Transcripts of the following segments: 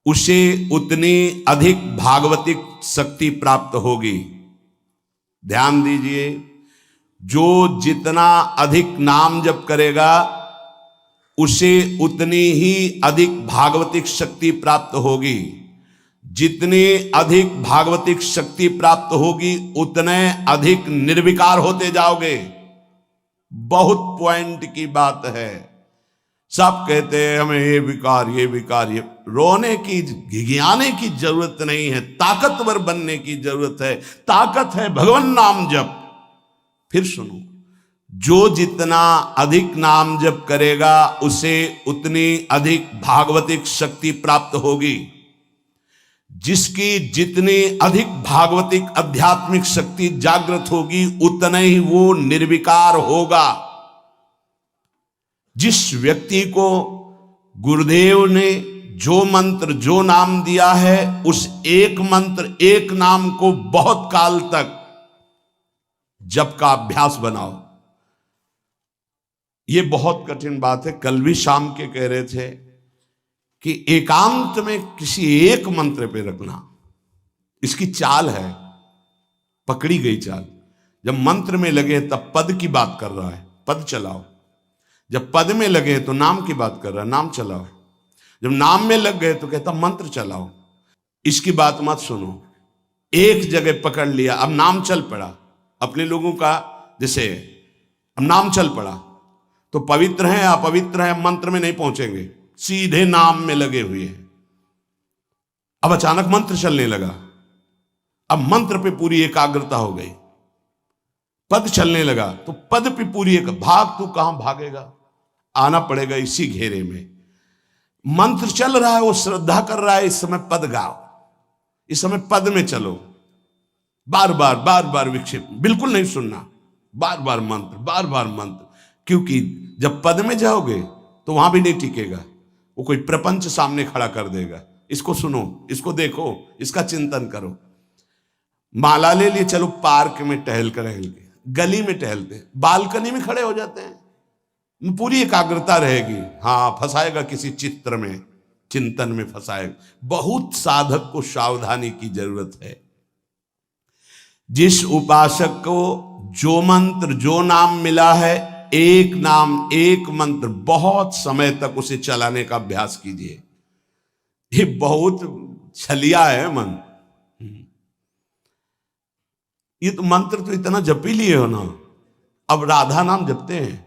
उसे उतनी अधिक भागवतिक शक्ति प्राप्त होगी। ध्यान दीजिए, जो जितना अधिक नाम जप करेगा उसे उतनी ही अधिक भागवतिक शक्ति प्राप्त होगी। जितनी अधिक भागवतिक शक्ति प्राप्त होगी उतने अधिक निर्विकार होते जाओगे। बहुत पॉइंट की बात है। सब कहते हैं हमें ये विकार ये रोने की घिघियाने की जरूरत नहीं है, ताकतवर बनने की जरूरत है। ताकत है भगवान नाम जप। फिर सुनो, जो जितना अधिक नाम जप करेगा उसे उतनी अधिक भागवतिक शक्ति प्राप्त होगी। जिसकी जितनी अधिक भागवतिक आध्यात्मिक शक्ति जागृत होगी उतना ही वो निर्विकार होगा। जिस व्यक्ति को गुरुदेव ने जो मंत्र जो नाम दिया है उस एक मंत्र एक नाम को बहुत काल तक जप का अभ्यास बनाओ। ये बहुत कठिन बात है। कल भी शाम के कह रहे थे कि एकांत में किसी एक मंत्र पे रखना। इसकी चाल है, पकड़ी गई चाल। जब मंत्र में लगे तब पद की बात कर रहा है, पद चलाओ। जब पद में लगे तो नाम की बात कर रहा है, नाम चलाओ। जब नाम में लग गए तो कहता मंत्र चलाओ। इसकी बात मत सुनो। एक जगह पकड़ लिया, अब नाम चल पड़ा। अपने लोगों का जैसे अब नाम चल पड़ा तो पवित्र हैं अपवित्र हैं मंत्र में नहीं पहुंचेंगे, सीधे नाम में लगे हुए हैं। अब अचानक मंत्र चलने लगा, अब मंत्र पे पूरी एकाग्रता हो गई। पद चलने लगा तो पद पे पूरी एक भाग, तू कहां भागेगा, आना पड़ेगा इसी घेरे में। मंत्र चल रहा है, वो श्रद्धा कर रहा है, इस समय पद गाओ, इस समय पद में चलो। बार बार विक्षेप बिल्कुल नहीं सुनना, बार बार मंत्र। क्योंकि जब पद में जाओगे तो वहां भी नहीं टिकेगा, वो कोई प्रपंच सामने खड़ा कर देगा। इसको सुनो, इसको देखो, इसका चिंतन करो। माला ले लिए, चलो पार्क में टहल के गली में टहलते, बालकनी में खड़े हो जाते हैं, पूरी एकाग्रता रहेगी। हाँ, फंसाएगा किसी चित्र में, चिंतन में फंसाएगा। बहुत साधक को सावधानी की जरूरत है। जिस उपासक को जो मंत्र जो नाम मिला है, एक नाम एक मंत्र बहुत समय तक उसे चलाने का अभ्यास कीजिए। ये बहुत छलिया है मन। ये तो मंत्र तो इतना जप ही लिए हो ना, अब राधा नाम जपते हैं।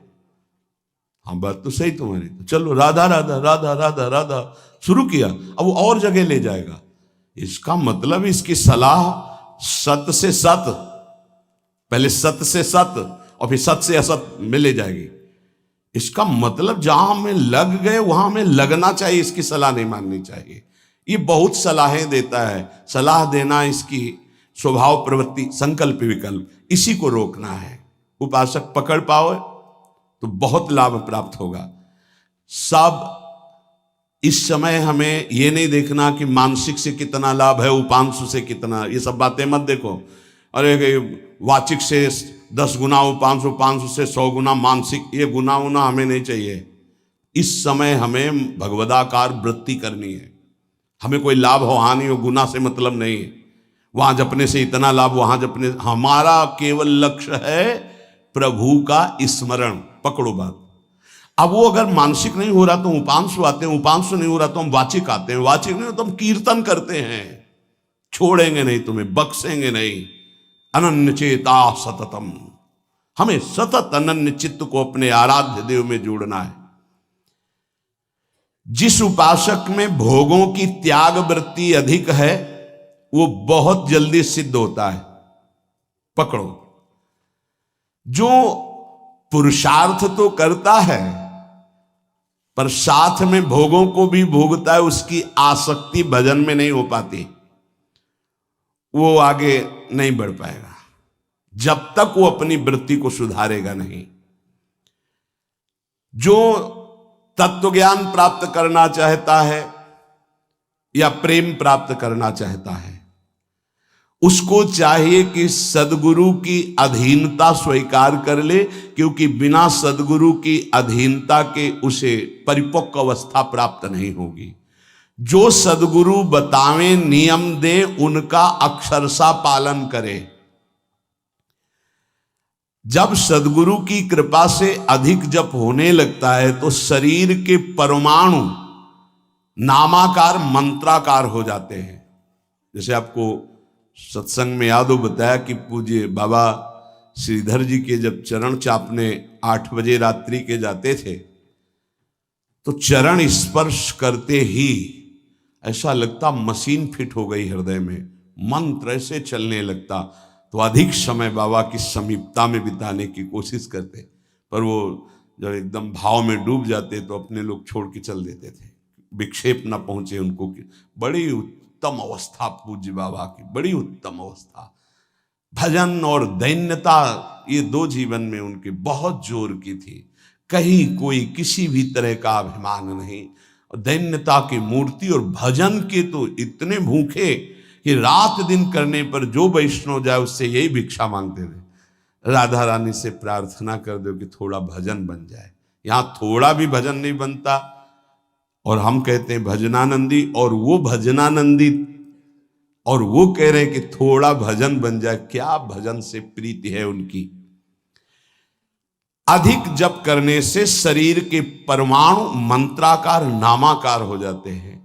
हाँ, बात तो सही तुम्हारी। तो चलो राधा राधा राधा राधा राधा शुरू किया, अब वो और जगह ले जाएगा। इसका मतलब इसकी सलाह सत से सत, पहले सत से सत और फिर सत से असत में ले जाएगी। इसका मतलब जहां हमें लग गए वहां हमें लगना चाहिए, इसकी सलाह नहीं माननी चाहिए। ये बहुत सलाहें देता है, सलाह देना इसकी स्वभाव प्रवृत्ति संकल्प विकल्प, इसी को रोकना है। उपासक पकड़ पाओ तो बहुत लाभ प्राप्त होगा। सब इस समय हमें ये नहीं देखना कि मानसिक से कितना लाभ है, उपांशु से कितना, ये सब बातें मत देखो। अरे वाचिक से 10 गुना उपांशु, उपांशु से 100 गुना मानसिक, ये गुना उना हमें नहीं चाहिए। इस समय हमें भगवदाकार वृत्ति करनी है। हमें कोई लाभ हो हानि हो गुना से मतलब नहीं। वहां जपने से इतना लाभ, वहां जपने, हमारा केवल लक्ष्य है प्रभु का स्मरण। पकड़ो बात। अब वो अगर मानसिक नहीं हो रहा तो उपांशु आते हैं, उपांशु नहीं हो रहा तो हम वाचिक आते हैं, वाचिक नहीं हो तो हम कीर्तन करते हैं। छोड़ेंगे नहीं तुम्हें, बख्शेंगे नहीं। अनन्य चेता सततम, हमें सतत अनन्य चित्त को अपने आराध्य देव में जोड़ना है। जिस उपासक में भोगों की त्याग वृत्ति अधिक है वो बहुत जल्दी सिद्ध होता है। पकड़ो, जो पुरुषार्थ तो करता है पर साथ में भोगों को भी भोगता है, उसकी आसक्ति भजन में नहीं हो पाती, वो आगे नहीं बढ़ पाएगा जब तक वो अपनी वृत्ति को सुधारेगा नहीं। जो तत्व ज्ञान प्राप्त करना चाहता है या प्रेम प्राप्त करना चाहता है, उसको चाहिए कि सदगुरु की अधीनता स्वीकार कर ले, क्योंकि बिना सदगुरु की अधीनता के उसे परिपक्व अवस्था प्राप्त नहीं होगी। जो सदगुरु बतावे नियम दे उनका अक्षरशः पालन करे। जब सदगुरु की कृपा से अधिक जप होने लगता है तो शरीर के परमाणु नामाकार मंत्राकार हो जाते हैं। जैसे आपको सत्संग में याद हो बताया कि पूज्य बाबा श्रीधर जी के जब चरण चापने 8 बजे रात्रि के जाते थे तो चरण स्पर्श करते ही ऐसा लगता मशीन फिट हो गई हृदय में, मंत्र ऐसे चलने लगता। तो अधिक समय बाबा की समीपता में बिताने की कोशिश करते, पर वो जब एकदम भाव में डूब जाते तो अपने लोग छोड़ के चल देते थे, विक्षेप ना पहुंचे उनको। बड़ी उत्तम अवस्था पूज्य बाबा की, बड़ी उत्तम अवस्था। भजन और दैन्यता ये 2 जीवन में उनके बहुत जोर की थी। कहीं कोई किसी भी तरह का अभिमान नहीं, और दैन्यता की मूर्ति। और भजन के तो इतने भूखे कि रात दिन करने पर जो वैष्णव जाए उससे यही भिक्षा मांगते थे, राधा रानी से प्रार्थना कर दो कि थोड़ा भजन बन जाए। यहां थोड़ा भी भजन नहीं बनता और हम कहते हैं भजनानंदी, और वो भजनानंदी और वो कह रहे हैं कि थोड़ा भजन बन जाए। क्या भजन से प्रीति है उनकी। अधिक जप करने से शरीर के परमाणु मंत्राकार नामाकार हो जाते हैं।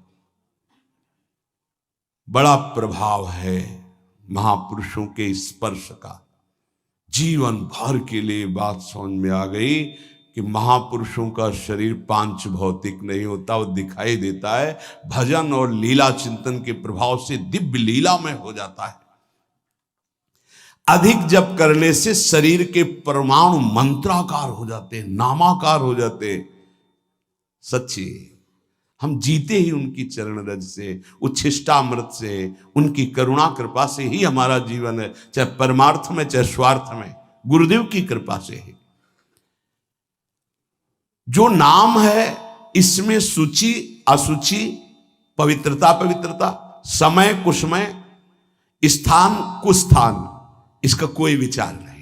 बड़ा प्रभाव है महापुरुषों के स्पर्श का। जीवन भर के लिए बात समझ में आ गई कि महापुरुषों का शरीर पांच भौतिक नहीं होता, वो दिखाई देता है। भजन और लीला चिंतन के प्रभाव से दिव्य लीला में हो जाता है। अधिक जप करने से शरीर के परमाणु मंत्राकार हो जाते, नामाकार हो जाते। सच्ची हम जीते ही उनकी चरण रज से, उच्छिष्टामृत से, उनकी करुणा कृपा से ही हमारा जीवन है, चाहे परमार्थ में चाहे स्वार्थ में, गुरुदेव की कृपा से ही। जो नाम है इसमें सूची असुचि, पवित्रता पवित्रता, समय कुसमय, स्थान कुस्थान, इसका कोई विचार नहीं।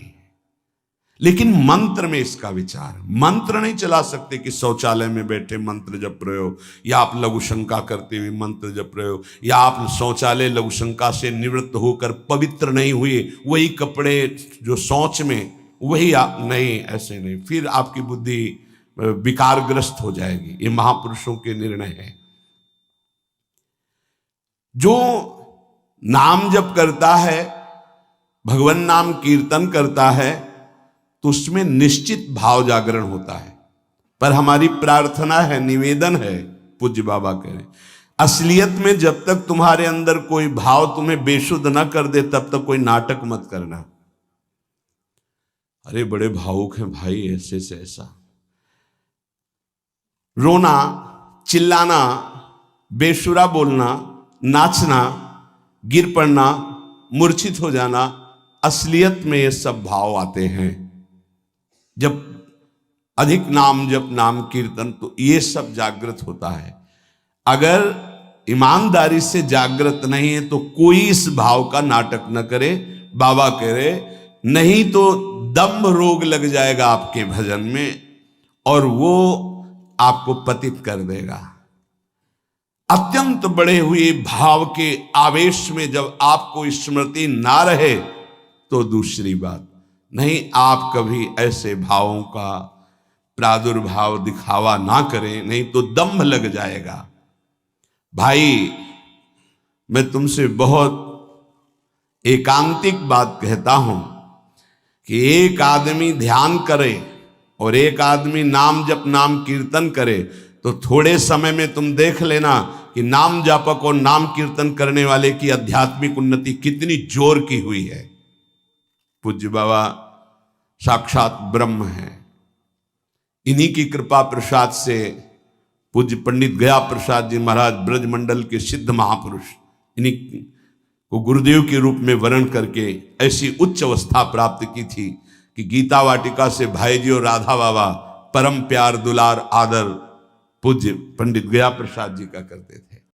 लेकिन मंत्र में इसका विचार। मंत्र नहीं चला सकते कि शौचालय में बैठे मंत्र जप रहे हो, या आप लघु शंका करते हुए मंत्र जप रहे हो, या आप शौचालय लघु शंका से निवृत्त होकर पवित्र नहीं हुए, वही कपड़े जो शौच में वही आप नहीं, ऐसे नहीं, फिर आपकी बुद्धि विकारग्रस्त हो जाएगी। ये महापुरुषों के निर्णय है। जो नाम जप करता है, भगवान नाम कीर्तन करता है, तो उसमें निश्चित भाव जागरण होता है। पर हमारी प्रार्थना है, निवेदन है, पूज्य बाबा कह रहे, असलियत में जब तक तुम्हारे अंदर कोई भाव तुम्हें बेशुद्ध न कर दे तब तक कोई नाटक मत करना। अरे बड़े भावुक हैं भाई, ऐसे से ऐसा रोना, चिल्लाना, बेसुरा बोलना, नाचना, गिर पड़ना, मूर्छित हो जाना, असलियत में ये सब भाव आते हैं। जब अधिक नाम जप, नाम कीर्तन, तो ये सब जागृत होता है। अगर ईमानदारी से जागृत नहीं है तो कोई इस भाव का नाटक न करे। बाबा कह रहे, नहीं तो दम्भ रोग लग जाएगा आपके भजन में और वो आपको पतित कर देगा। अत्यंत बढ़े हुए भाव के आवेश में जब आपको स्मृति ना रहे तो दूसरी बात नहीं। आप कभी ऐसे भावों का प्रादुर्भाव दिखावा ना करें, नहीं तो दम्भ लग जाएगा। भाई मैं तुमसे बहुत एकांतिक बात कहता हूं कि एक आदमी ध्यान करे और एक आदमी नाम जप, नाम कीर्तन करे, तो थोड़े समय में तुम देख लेना कि नाम जापक और नाम कीर्तन करने वाले की आध्यात्मिक उन्नति कितनी जोर की हुई है। पूज्य बाबा साक्षात ब्रह्म है। इन्हीं की कृपा प्रसाद से पूज्य पंडित गया प्रसाद जी महाराज ब्रजमंडल के सिद्ध महापुरुष, इन्हीं को गुरुदेव के रूप में वर्ण करके ऐसी उच्च अवस्था प्राप्त की थी कि गीता वाटिका से भाई जी और राधा बाबा परम प्यार दुलार आदर पूज्य पंडित गया प्रसाद जी का करते थे।